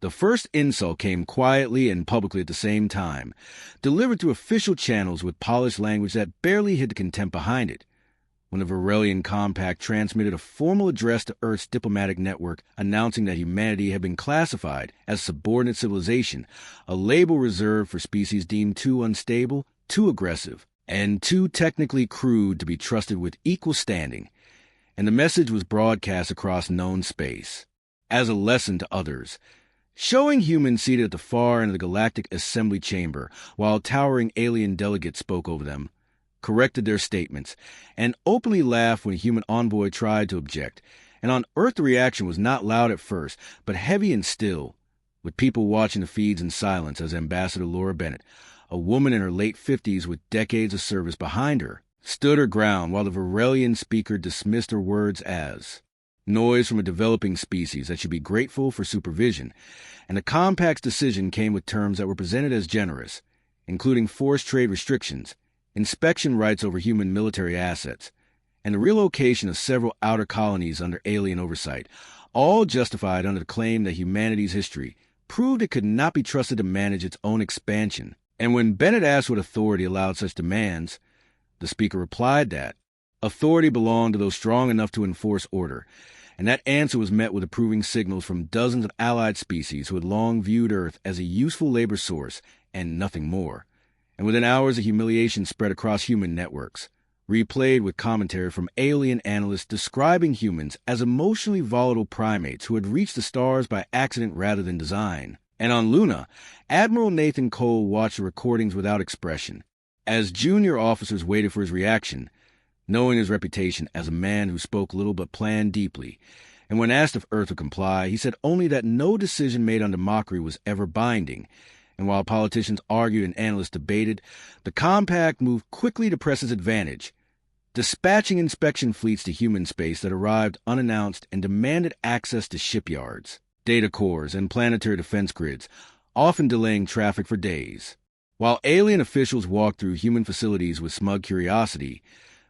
The first insult came quietly and publicly at the same time, delivered through official channels with polished language that barely hid the contempt behind it. When the Varelian Compact transmitted a formal address to Earth's diplomatic network announcing that humanity had been classified as subordinate civilization, a label reserved for species deemed too unstable, too aggressive, and too technically crude to be trusted with equal standing, and the message was broadcast across known space, as a lesson to others, showing humans seated at the far end of the Galactic Assembly Chamber while towering alien delegates spoke over them, corrected their statements, and openly laughed when a human envoy tried to object. And on Earth the reaction was not loud at first, but heavy and still, with people watching the feeds in silence as Ambassador Laura Bennett, a woman in her late 50s with decades of service behind her, stood her ground while the Varelian speaker dismissed her words as noise from a developing species that should be grateful for supervision, and the Compact's decision came with terms that were presented as generous, including forced trade restrictions, inspection rights over human military assets, and the relocation of several outer colonies under alien oversight, all justified under the claim that humanity's history proved it could not be trusted to manage its own expansion. And when Bennett asked what authority allowed such demands, the speaker replied that authority belonged to those strong enough to enforce order, and that answer was met with approving signals from dozens of allied species who had long viewed Earth as a useful labor source and nothing more. And within hours, the humiliation spread across human networks, replayed with commentary from alien analysts describing humans as emotionally volatile primates who had reached the stars by accident rather than design. And on Luna, Admiral Nathan Cole watched the recordings without expression, as junior officers waited for his reaction, knowing his reputation as a man who spoke little but planned deeply. And when asked if Earth would comply, he said only that no decision made under mockery was ever binding. And while politicians argued and analysts debated, the Compact moved quickly to press its advantage, dispatching inspection fleets to human space that arrived unannounced and demanded access to shipyards, data cores, and planetary defense grids, often delaying traffic for days. While alien officials walked through human facilities with smug curiosity,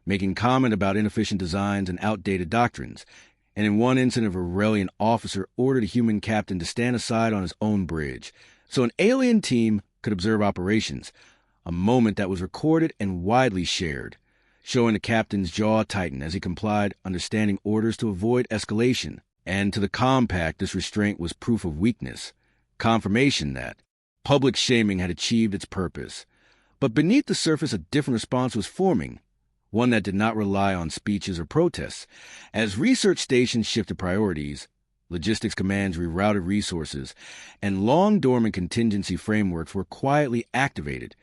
making comment about inefficient designs and outdated doctrines, and in one incident a Varelian officer ordered a human captain to stand aside on his own bridge, so an alien team could observe operations, a moment that was recorded and widely shared, showing the captain's jaw tighten as he complied, understanding orders to avoid escalation. And to the Compact, this restraint was proof of weakness, confirmation that public shaming had achieved its purpose. But beneath the surface, a different response was forming, one that did not rely on speeches or protests. As research stations shifted priorities, logistics commands rerouted resources, and long-dormant contingency frameworks were quietly activated,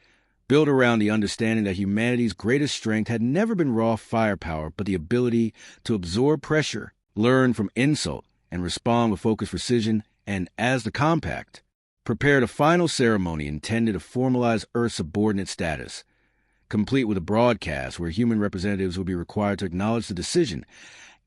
built around the understanding that humanity's greatest strength had never been raw firepower, but the ability to absorb pressure, learn from insult, and respond with focused precision. And as the Compact prepared a final ceremony intended to formalize Earth's subordinate status, complete with a broadcast where human representatives would be required to acknowledge the decision,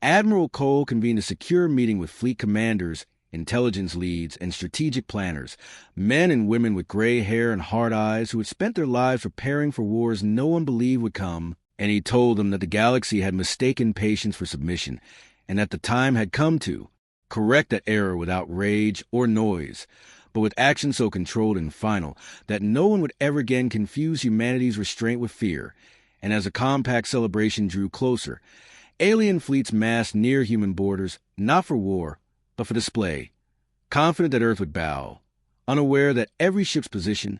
Admiral Cole convened a secure meeting with fleet commanders, intelligence leads, and strategic planners, men and women with gray hair and hard eyes who had spent their lives preparing for wars no one believed would come, and he told them that the galaxy had mistaken patience for submission, and that the time had come to correct that error without rage or noise, but with action so controlled and final that no one would ever again confuse humanity's restraint with fear. And as the Compact celebration drew closer, alien fleets massed near human borders, not for war, but for display, confident that Earth would bow, unaware that every ship's position,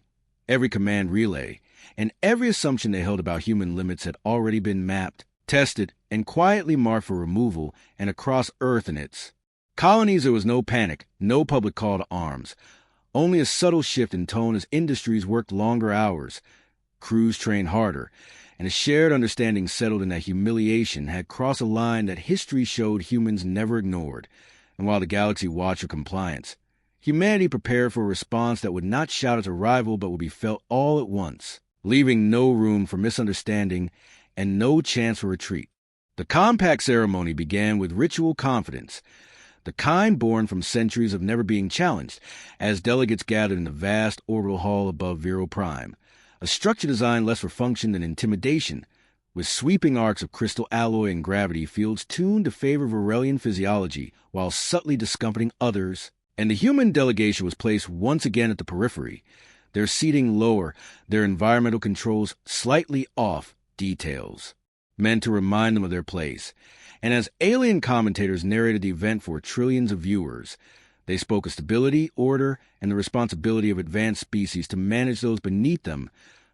every command relay, and every assumption they held about human limits had already been mapped, tested, and quietly marked for removal. And across Earth and its colonies there was no panic, no public call to arms, only a subtle shift in tone as industries worked longer hours, crews trained harder, and a shared understanding settled in that humiliation had crossed a line that history showed humans never ignored. And while the galaxy watched for compliance, humanity prepared for a response that would not shout its arrival but would be felt all at once, leaving no room for misunderstanding and no chance for retreat. The Compact ceremony began with ritual confidence, the kind born from centuries of never being challenged, as delegates gathered in the vast orbital hall above Vero Prime, a structure designed less for function than intimidation, with sweeping arcs of crystal alloy and gravity fields tuned to favor Varelian physiology while subtly discomforting others And the human delegation was placed once again at the periphery, their seating lower, their environmental controls slightly off details, meant to remind them of their place. And as alien commentators narrated the event for trillions of viewers, they spoke of stability, order, and the responsibility of advanced species to manage those beneath them,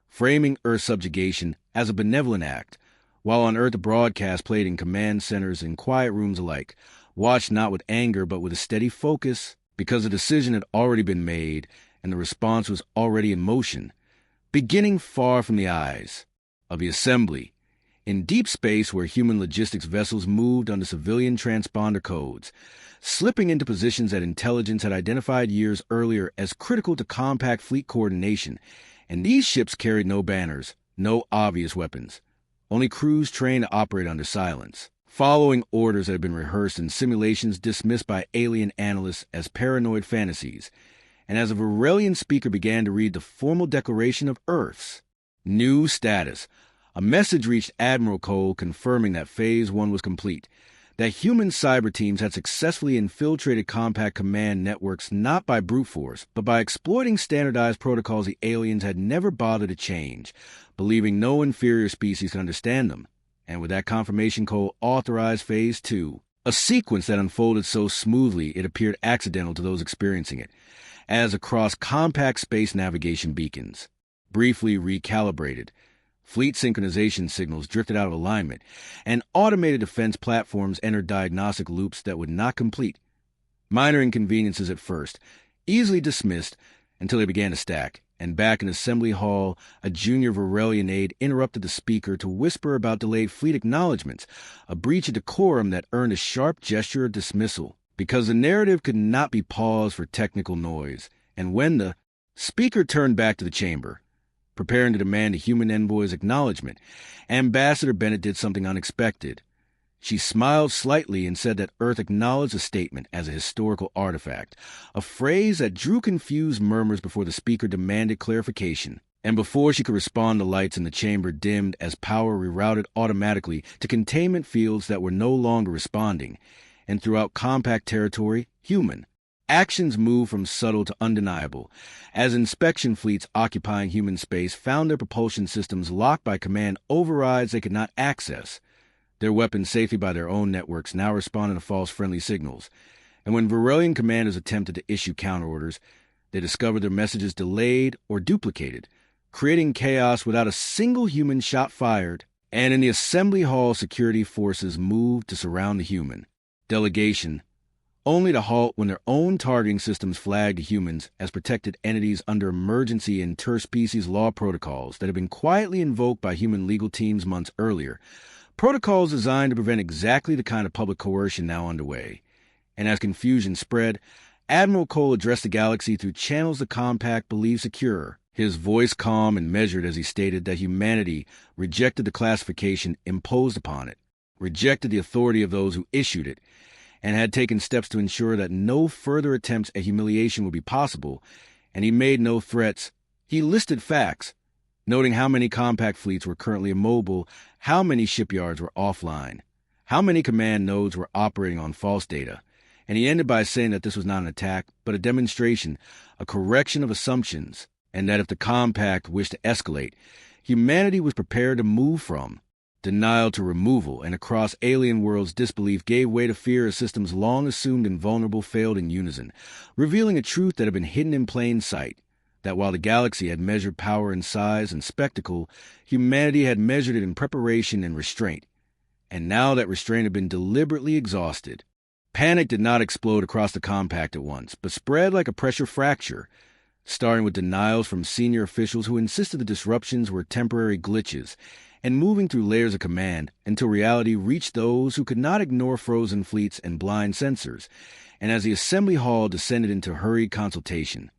framing Earth's subjugation as a benevolent act, while on Earth the broadcast played in command centers and quiet rooms alike, watched not with anger but with a steady focus, because the decision had already been made and the response was already in motion, beginning far from the eyes of the assembly, in deep space where human logistics vessels moved under civilian transponder codes, slipping into positions that intelligence had identified years earlier as critical to compact fleet coordination. And these ships carried no banners, no obvious weapons, only crews trained to operate under silence, following orders that had been rehearsed in simulations dismissed by alien analysts as paranoid fantasies. And as a Varelian speaker began to read the formal declaration of Earth's new status, a message reached Admiral Cole confirming that Phase 1 was complete, that human cyber teams had successfully infiltrated compact command networks not by brute force, but by exploiting standardized protocols the aliens had never bothered to change, believing no inferior species could understand them. And with that confirmation, Cole authorized Phase 2, a sequence that unfolded so smoothly it appeared accidental to those experiencing it, as across compact space navigation beacons, briefly recalibrated, fleet synchronization signals drifted out of alignment, and automated defense platforms entered diagnostic loops that would not complete. Minor inconveniences at first, easily dismissed until they began to stack, and back in Assembly Hall, a junior Varelian aide interrupted the speaker to whisper about delayed fleet acknowledgments, a breach of decorum that earned a sharp gesture of dismissal, because the narrative could not be paused for technical noise. And when the speaker turned back to the chamber, preparing to demand a human envoy's acknowledgement, Ambassador Bennett did something unexpected. She smiled slightly and said that Earth acknowledged the statement as a historical artifact, a phrase that drew confused murmurs before the speaker demanded clarification. And before she could respond, the lights in the chamber dimmed as power rerouted automatically to containment fields that were no longer responding. And throughout compact territory, human actions moved from subtle to undeniable, as inspection fleets occupying human space found their propulsion systems locked by command overrides they could not access, their weapons safely by their own networks now responding to false friendly signals. And when Varelian commanders attempted to issue counterorders, they discovered their messages delayed or duplicated, creating chaos without a single human shot fired. And in the Assembly Hall, security forces moved to surround the human delegation, only to halt when their own targeting systems flagged humans as protected entities under emergency interspecies law protocols that had been quietly invoked by human legal teams months earlier, protocols designed to prevent exactly the kind of public coercion now underway. And as confusion spread, Admiral Cole addressed the galaxy through channels the compact believed secure, his voice calm and measured as he stated that humanity rejected the classification imposed upon it, rejected the authority of those who issued it, and had taken steps to ensure that no further attempts at humiliation would be possible, and he made no threats. He listed facts, noting how many compact fleets were currently immobile, how many shipyards were offline, how many command nodes were operating on false data, and he ended by saying that this was not an attack, but a demonstration, a correction of assumptions, and that if the compact wished to escalate, humanity was prepared to move from denial to removal, and across alien worlds disbelief gave way to fear as systems long assumed invulnerable failed in unison, revealing a truth that had been hidden in plain sight, that while the galaxy had measured power in size and spectacle, humanity had measured it in preparation and restraint. And now that restraint had been deliberately exhausted. Panic did not explode across the compact at once, but spread like a pressure fracture, starting with denials from senior officials who insisted the disruptions were temporary glitches, and moving through layers of command until reality reached those who could not ignore frozen fleets and blind sensors. And as the Assembly Hall descended into hurried consultation,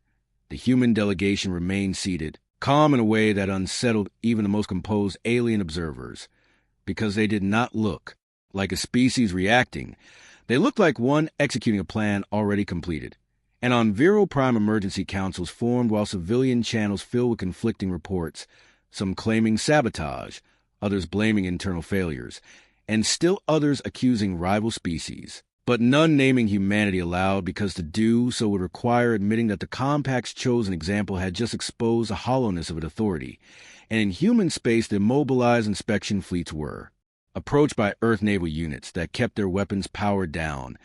the human delegation remained seated, calm in a way that unsettled even the most composed alien observers, because they did not look like a species reacting. They looked like one executing a plan already completed. And on Viral Prime emergency councils formed while civilian channels filled with conflicting reports, some claiming sabotage, others blaming internal failures, and still others accusing rival species but none naming humanity aloud, because to do so would require admitting that the Compact's chosen example had just exposed the hollowness of its authority, and in human space the immobilized inspection fleets were approached by Earth naval units that kept their weapons powered down,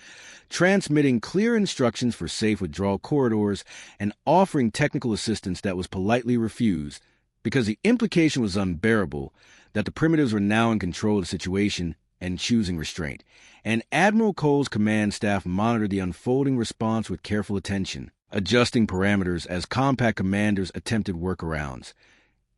transmitting clear instructions for safe withdrawal corridors and offering technical assistance that was politely refused, because the implication was unbearable that the primitives were now in control of the situation and choosing restraint, and Admiral Cole's command staff monitored the unfolding response with careful attention, adjusting parameters as Compact commanders attempted workarounds,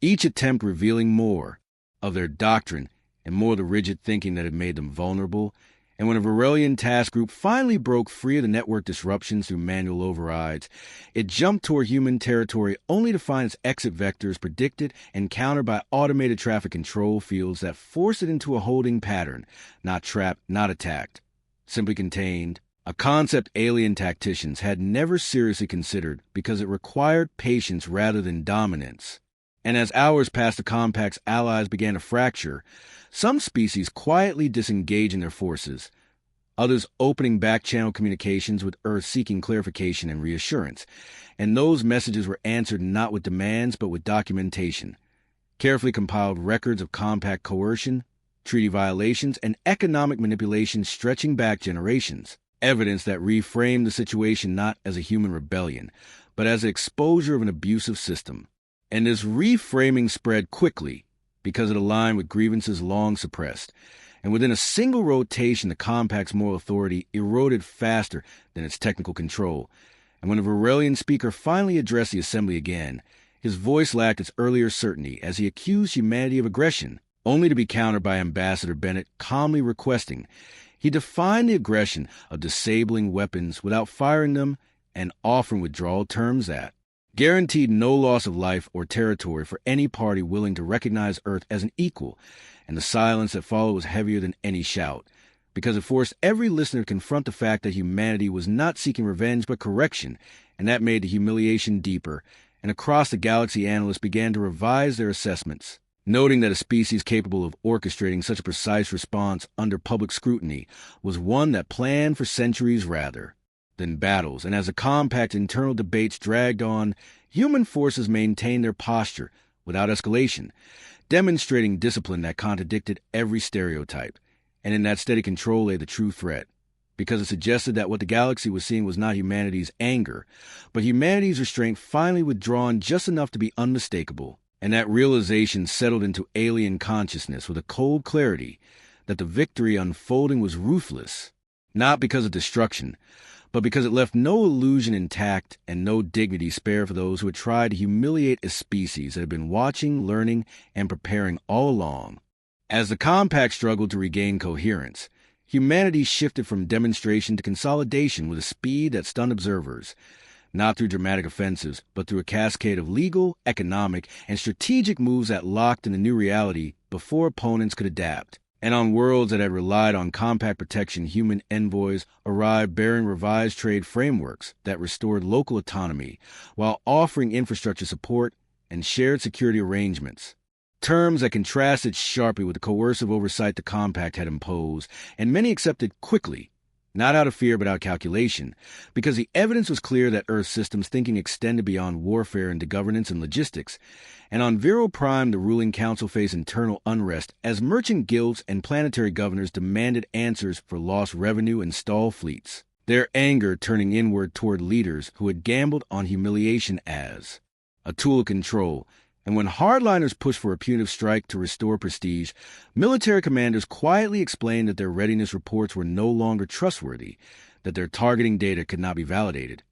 each attempt revealing more of their doctrine and more of the rigid thinking that had made them vulnerable. And when a Varelian task group finally broke free of the network disruptions through manual overrides, it jumped toward human territory only to find its exit vectors predicted and countered by automated traffic control fields that forced it into a holding pattern, not trapped, not attacked, simply contained, a concept alien tacticians had never seriously considered because it required patience rather than dominance. And as hours passed, the Compact's allies began to fracture, some species quietly disengaging their forces, others opening back-channel communications with Earth seeking clarification and reassurance, and those messages were answered not with demands but with documentation, carefully compiled records of Compact coercion, treaty violations, and economic manipulation stretching back generations, evidence that reframed the situation not as a human rebellion, but as an exposure of an abusive system. And this reframing spread quickly, because it aligned with grievances long suppressed, and within a single rotation the Compact's moral authority eroded faster than its technical control, and when a Varelian speaker finally addressed the assembly again, his voice lacked its earlier certainty as he accused humanity of aggression, only to be countered by Ambassador Bennett calmly requesting he define the aggression of disabling weapons without firing them and offering withdrawal terms that guaranteed no loss of life or territory for any party willing to recognize Earth as an equal, and the silence that followed was heavier than any shout, because it forced every listener to confront the fact that humanity was not seeking revenge but correction, and that made the humiliation deeper, and across the galaxy analysts began to revise their assessments, noting that a species capable of orchestrating such a precise response under public scrutiny was one that planned for centuries rather than battles, and as the Compact internal debates dragged on, human forces maintained their posture without escalation, demonstrating discipline that contradicted every stereotype, and in that steady control lay the true threat, because it suggested that what the galaxy was seeing was not humanity's anger, but humanity's restraint finally withdrawn just enough to be unmistakable, and that realization settled into alien consciousness with a cold clarity that the victory unfolding was ruthless, not because of destruction, but because it left no illusion intact and no dignity spared for those who had tried to humiliate a species that had been watching, learning, and preparing all along. As the Compact struggled to regain coherence, humanity shifted from demonstration to consolidation with a speed that stunned observers, not through dramatic offensives, but through a cascade of legal, economic, and strategic moves that locked in the new reality before opponents could adapt. And on worlds that had relied on Compact protection, human envoys arrived bearing revised trade frameworks that restored local autonomy while offering infrastructure support and shared security arrangements, terms that contrasted sharply with the coercive oversight the Compact had imposed, and many accepted quickly, not out of fear but out of calculation, because the evidence was clear that Earth systems thinking extended beyond warfare into governance and logistics, and on Vero Prime the ruling council faced internal unrest as merchant guilds and planetary governors demanded answers for lost revenue and stalled fleets, their anger turning inward toward leaders who had gambled on humiliation as a tool of control. And when hardliners pushed for a punitive strike to restore prestige, military commanders quietly explained that their readiness reports were no longer trustworthy, that their targeting data could not be validated,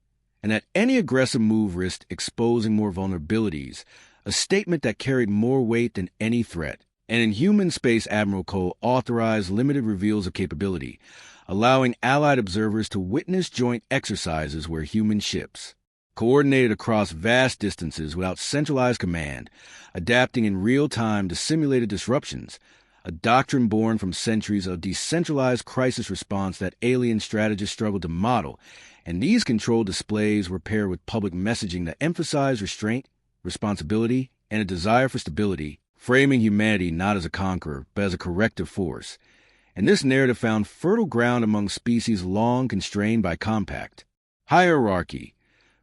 and that any aggressive move risked exposing more vulnerabilities, a statement that carried more weight than any threat. And in human space, Admiral Cole authorized limited reveals of capability, allowing Allied observers to witness joint exercises where human ships coordinated across vast distances without centralized command, adapting in real time to simulated disruptions, a doctrine born from centuries of decentralized crisis response that alien strategists struggled to model, and these controlled displays were paired with public messaging that emphasized restraint, responsibility, and a desire for stability, framing humanity not as a conqueror, but as a corrective force. and this narrative found fertile ground among species long constrained by compact hierarchy,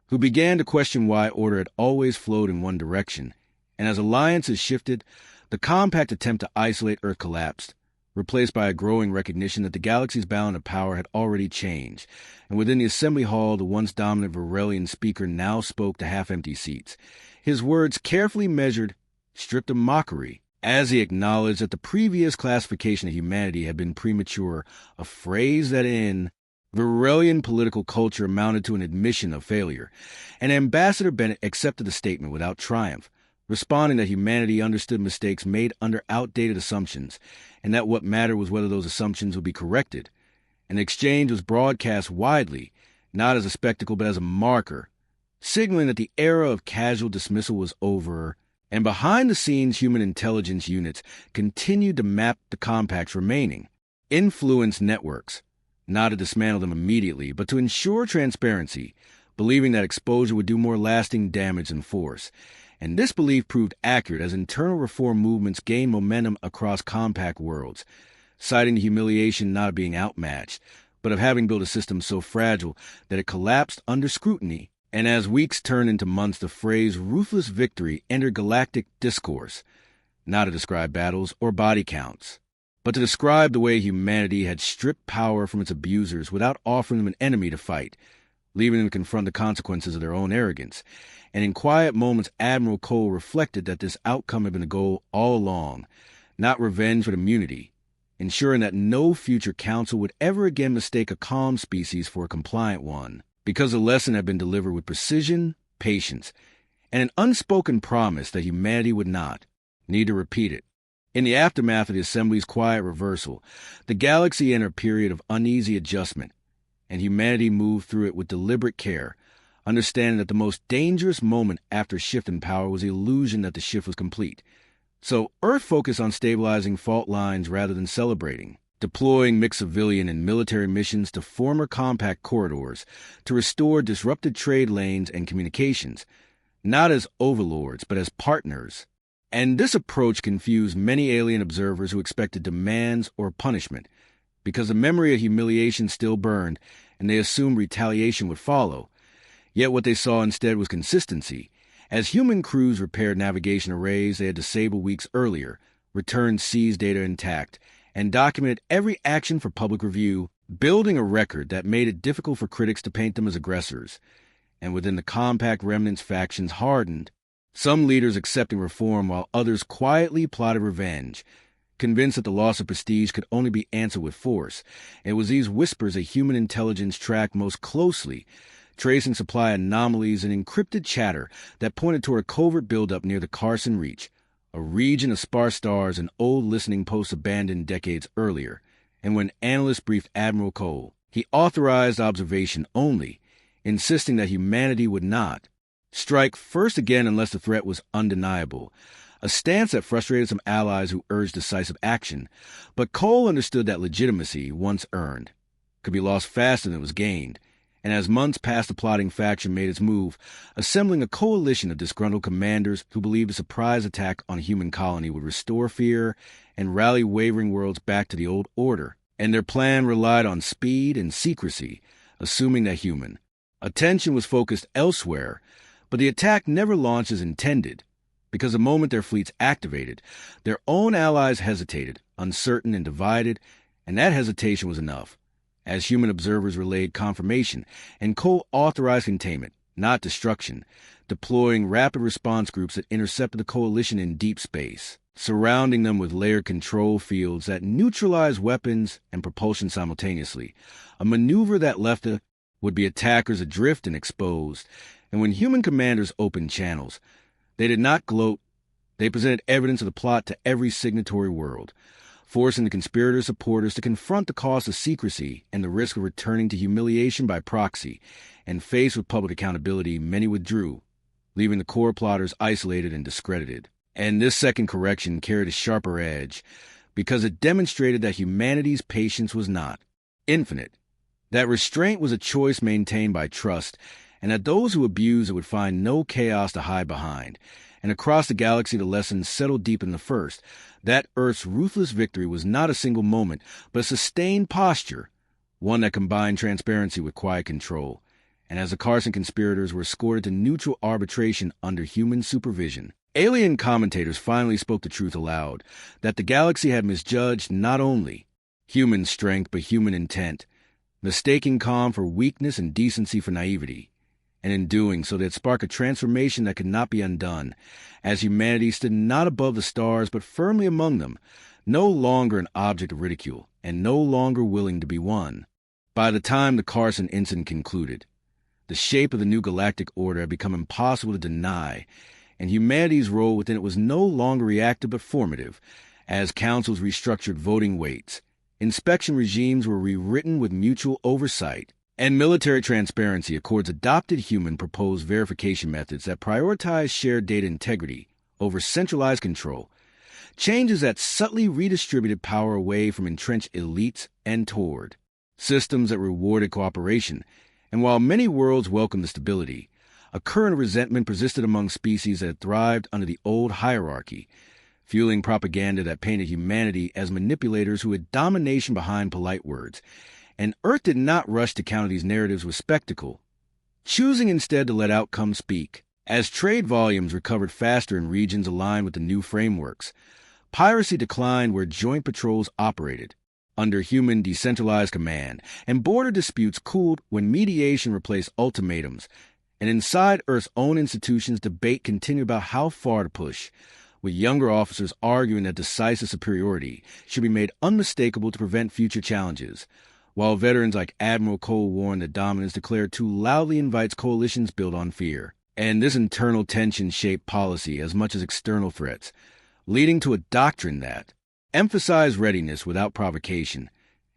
who began to question why order had always flowed in one direction, and as alliances shifted, the compact attempt to isolate Earth collapsed, replaced by a growing recognition that the galaxy's balance of power had already changed, and within the assembly hall the once dominant Varelian speaker now spoke to half-empty seats, his words carefully measured, stripped of mockery, as he acknowledged that the previous classification of humanity had been premature, a phrase that in Varelian political culture amounted to an admission of failure, and Ambassador Bennett accepted the statement without triumph, responding that humanity understood mistakes made under outdated assumptions, and that what mattered was whether those assumptions would be corrected. An exchange was broadcast widely, not as a spectacle but as a marker, signaling that the era of casual dismissal was over, and behind-the-scenes human intelligence units continued to map the compact's remaining influence networks, not to dismantle them immediately, but to ensure transparency, believing that exposure would do more lasting damage than force. And this belief proved accurate as internal reform movements gained momentum across compact worlds, citing the humiliation not of being outmatched, but of having built a system so fragile that it collapsed under scrutiny. And as weeks turned into months, the phrase ruthless victory entered galactic discourse, not to describe battles or body counts, but to describe the way humanity had stripped power from its abusers without offering them an enemy to fight, leaving them to confront the consequences of their own arrogance. And in quiet moments, Admiral Cole reflected that this outcome had been the goal all along, not revenge but immunity, ensuring that no future council would ever again mistake a calm species for a compliant one, because the lesson had been delivered with precision, patience, and an unspoken promise that humanity would not need to repeat it. In the aftermath of the Assembly's quiet reversal, the galaxy entered a period of uneasy adjustment, and humanity moved through it with deliberate care, understanding that the most dangerous moment after a shift in power was the illusion that the shift was complete. So Earth focused on stabilizing fault lines rather than celebrating, deploying mixed civilian and military missions to former compact corridors to restore disrupted trade lanes and communications, not as overlords but as partners. And this approach confused many alien observers who expected demands or punishment, because the memory of humiliation still burned, and they assumed retaliation would follow. Yet what they saw instead was consistency, as human crews repaired navigation arrays they had disabled weeks earlier, returned seized data intact, and documented every action for public review, building a record that made it difficult for critics to paint them as aggressors. And within the compact remnants, factions hardened, some leaders accepting reform while others quietly plotted revenge, convinced that the loss of prestige could only be answered with force. It was these whispers that human intelligence tracked most closely, tracing supply anomalies and encrypted chatter that pointed toward a covert buildup near the Carson Reach, a region of sparse stars and old listening posts abandoned decades earlier. And when analysts briefed Admiral Cole, he authorized observation only, insisting that humanity would not strike first again unless the threat was undeniable, a stance that frustrated some allies who urged decisive action. But Cole understood that legitimacy, once earned, could be lost faster than it was gained, and as months passed, the plotting faction made its move, assembling a coalition of disgruntled commanders who believed a surprise attack on a human colony would restore fear and rally wavering worlds back to the old order. And their plan relied on speed and secrecy, assuming that human attention was focused elsewhere. But the attack never launched as intended, because the moment their fleets activated, their own allies hesitated, uncertain and divided, and that hesitation was enough, as human observers relayed confirmation, and Cole authorized containment, not destruction, deploying rapid response groups that intercepted the coalition in deep space, surrounding them with layered control fields that neutralized weapons and propulsion simultaneously, a maneuver that left would-be attackers adrift and exposed. And when human commanders opened channels, they did not gloat. They presented evidence of the plot to every signatory world, forcing the conspirator supporters to confront the cost of secrecy and the risk of returning to humiliation by proxy. And faced with public accountability, many withdrew, leaving the core plotters isolated and discredited. And this second correction carried a sharper edge, because it demonstrated that humanity's patience was not infinite, that restraint was a choice maintained by trust, and that those who abused it would find no chaos to hide behind, And across the galaxy, the lessons settled deep in the first. That Earth's ruthless victory was not a single moment, but a sustained posture, one that combined transparency with quiet control. And as the Carson conspirators were escorted to neutral arbitration under human supervision, alien commentators finally spoke the truth aloud, that the galaxy had misjudged not only human strength but human intent, mistaking calm for weakness and decency for naivety. And in doing so, they'd spark a transformation that could not be undone, as humanity stood not above the stars but firmly among them, no longer an object of ridicule, and no longer willing to be won. By the time the Carson incident concluded, the shape of the new galactic order had become impossible to deny, and humanity's role within it was no longer reactive but formative, as councils restructured voting weights, inspection regimes were rewritten with mutual oversight, and military transparency accords adopted human proposed verification methods that prioritize shared data integrity over centralized control, changes that subtly redistributed power away from entrenched elites and toward systems that rewarded cooperation. And while many worlds welcomed the stability, a current of resentment persisted among species that had thrived under the old hierarchy, fueling propaganda that painted humanity as manipulators who had domination behind polite words. And Earth did not rush to counter these narratives with spectacle, choosing instead to let outcomes speak. As trade volumes recovered faster in regions aligned with the new frameworks, piracy declined where joint patrols operated under human decentralized command, and border disputes cooled when mediation replaced ultimatums. And inside Earth's own institutions, debate continued about how far to push, with younger officers arguing that decisive superiority should be made unmistakable to prevent future challenges, while veterans like Admiral Cole warned that dominance declared too loudly invites coalitions built on fear. And this internal tension shaped policy as much as external threats, leading to a doctrine that emphasized readiness without provocation.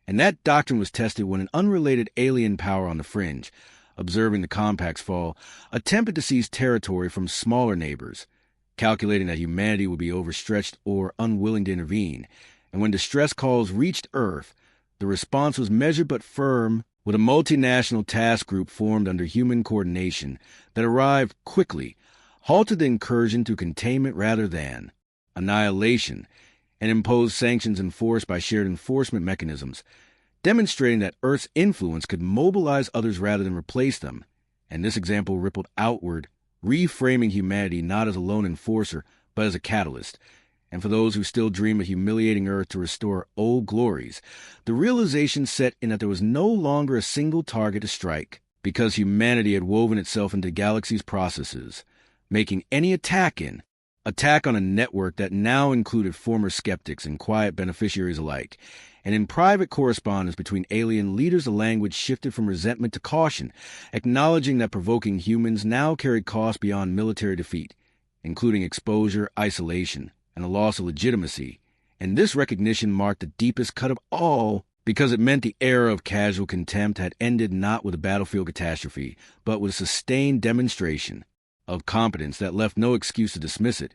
And that doctrine was tested when an unrelated alien power on the fringe, observing the compact's fall, attempted to seize territory from smaller neighbors, calculating that humanity would be overstretched or unwilling to intervene. And when distress calls reached Earth, the response was measured but firm, with a multinational task group formed under human coordination that arrived quickly, halted the incursion through containment rather than annihilation, and imposed sanctions enforced by shared enforcement mechanisms, demonstrating that Earth's influence could mobilize others rather than replace them. And this example rippled outward, reframing humanity not as a lone enforcer, but as a catalyst. And for those who still dream of humiliating Earth to restore old glories, the realization set in that there was no longer a single target to strike, because humanity had woven itself into the galaxy's processes, making any attack on a network that now included former skeptics and quiet beneficiaries alike. And in private correspondence between alien leaders, the language shifted from resentment to caution, acknowledging that provoking humans now carried costs beyond military defeat, including exposure, isolation, and a loss of legitimacy. And this recognition marked the deepest cut of all, because it meant the era of casual contempt had ended not with a battlefield catastrophe, but with a sustained demonstration of competence that left no excuse to dismiss it.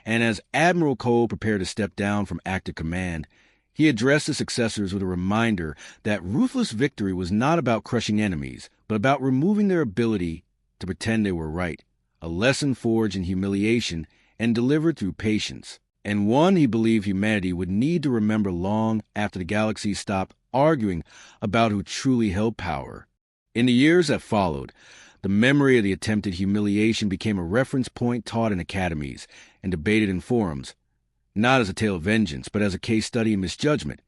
And as Admiral Cole prepared to step down from active command, he addressed his successors with a reminder that ruthless victory was not about crushing enemies, but about removing their ability to pretend they were right, a lesson forged in humiliation and delivered through patience, and one he believed humanity would need to remember long after the galaxy stopped arguing about who truly held power. In the years that followed, the memory of the attempted humiliation became a reference point taught in academies and debated in forums, not as a tale of vengeance, but as a case study in misjudgment.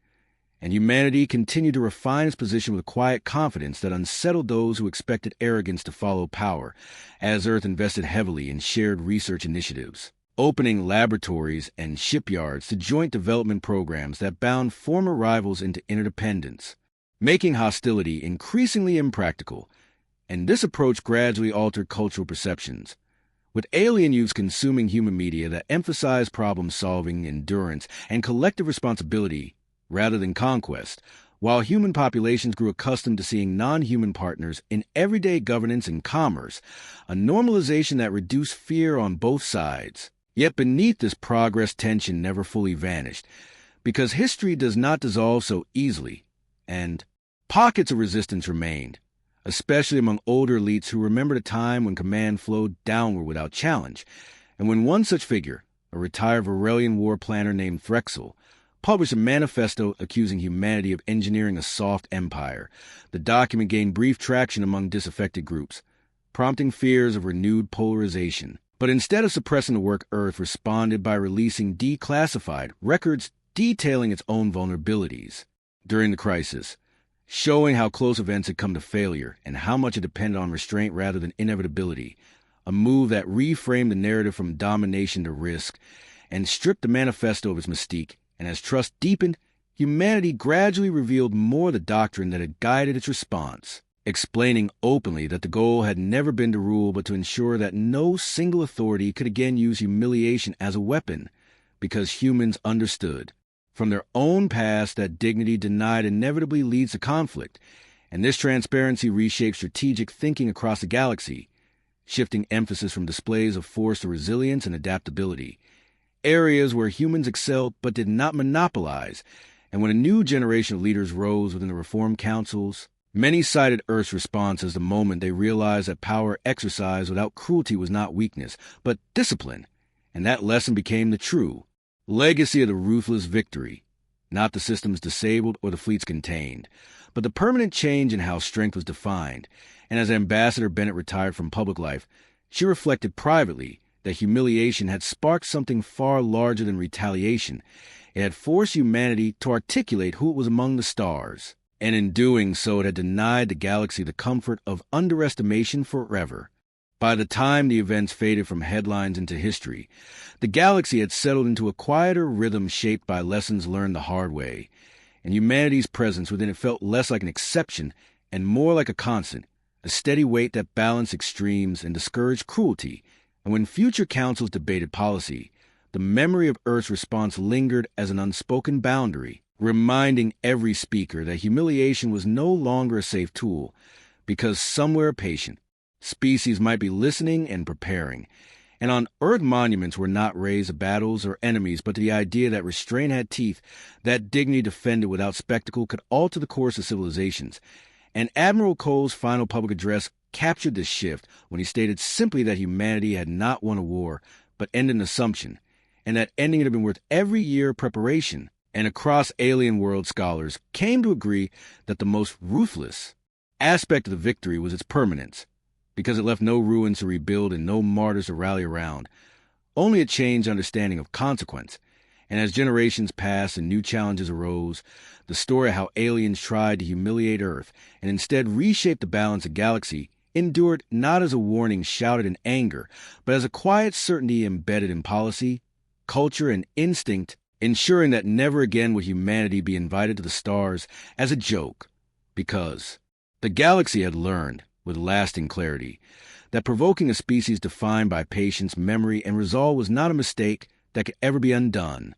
And humanity continued to refine its position with a quiet confidence that unsettled those who expected arrogance to follow power, as Earth invested heavily in shared research initiatives, opening laboratories and shipyards to joint development programs that bound former rivals into interdependence, making hostility increasingly impractical. And this approach gradually altered cultural perceptions, with alien youths consuming human media that emphasized problem-solving, endurance, and collective responsibility rather than conquest, while human populations grew accustomed to seeing non-human partners in everyday governance and commerce, a normalization that reduced fear on both sides. Yet beneath this progress, tension never fully vanished, because history does not dissolve so easily, and pockets of resistance remained, especially among older elites who remembered a time when command flowed downward without challenge, And when one such figure, a retired Varelian war planner named Threxel, published a manifesto accusing humanity of engineering a soft empire, the document gained brief traction among disaffected groups, prompting fears of renewed polarization. But instead of suppressing the work, Earth responded by releasing declassified records detailing its own vulnerabilities during the crisis, showing how close events had come to failure and how much it depended on restraint rather than inevitability, a move that reframed the narrative from domination to risk and stripped the manifesto of its mystique. And as trust deepened, humanity gradually revealed more of the doctrine that had guided its response, explaining openly that the goal had never been to rule but to ensure that no single authority could again use humiliation as a weapon, because humans understood from their own past that dignity denied inevitably leads to conflict, and this transparency reshaped strategic thinking across the galaxy, shifting emphasis from displays of force to resilience and adaptability, areas where humans excelled but did not monopolize. And when a new generation of leaders rose within the reform councils, many cited Earth's response as the moment they realized that power exercised without cruelty was not weakness, but discipline, and that lesson became the true legacy of the ruthless victory, not the systems disabled or the fleets contained, but the permanent change in how strength was defined. And as Ambassador Bennett retired from public life, she reflected privately that humiliation had sparked something far larger than retaliation. It had forced humanity to articulate who it was among the stars, and in doing so it had denied the galaxy the comfort of underestimation forever. By the time the events faded from headlines into history, the galaxy had settled into a quieter rhythm shaped by lessons learned the hard way, and humanity's presence within it felt less like an exception and more like a constant, a steady weight that balanced extremes and discouraged cruelty. And when future councils debated policy, the memory of Earth's response lingered as an unspoken boundary, reminding every speaker that humiliation was no longer a safe tool, because somewhere a patient species might be listening and preparing. And on Earth, monuments were not raised to battles or enemies, but to the idea that restraint had teeth, that dignity defended without spectacle could alter the course of civilizations. And Admiral Cole's final public address captured this shift when he stated simply that humanity had not won a war, but ended an assumption, and that ending it had been worth every year of preparation. And across alien world, scholars came to agree that the most ruthless aspect of the victory was its permanence, because it left no ruins to rebuild and no martyrs to rally around, only a changed understanding of consequence. And as generations passed and new challenges arose, the story of how aliens tried to humiliate Earth and instead reshape the balance of galaxy endured not as a warning shouted in anger, but as a quiet certainty embedded in policy, culture, and instinct, ensuring that never again would humanity be invited to the stars as a joke, because the galaxy had learned, with lasting clarity, that provoking a species defined by patience, memory, and resolve was not a mistake that could ever be undone.